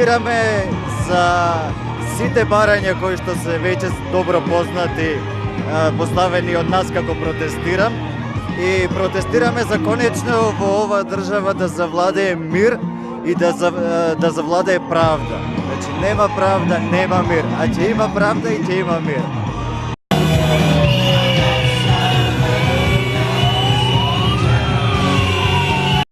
Протестираме за сите барања кои што се веќе добро познати, поставени од нас како протестирам. И протестираме за конечно во оваа држава да завладее мир и да завладее правда. Значи нема правда, нема мир, а ќе има правда и ќе има мир.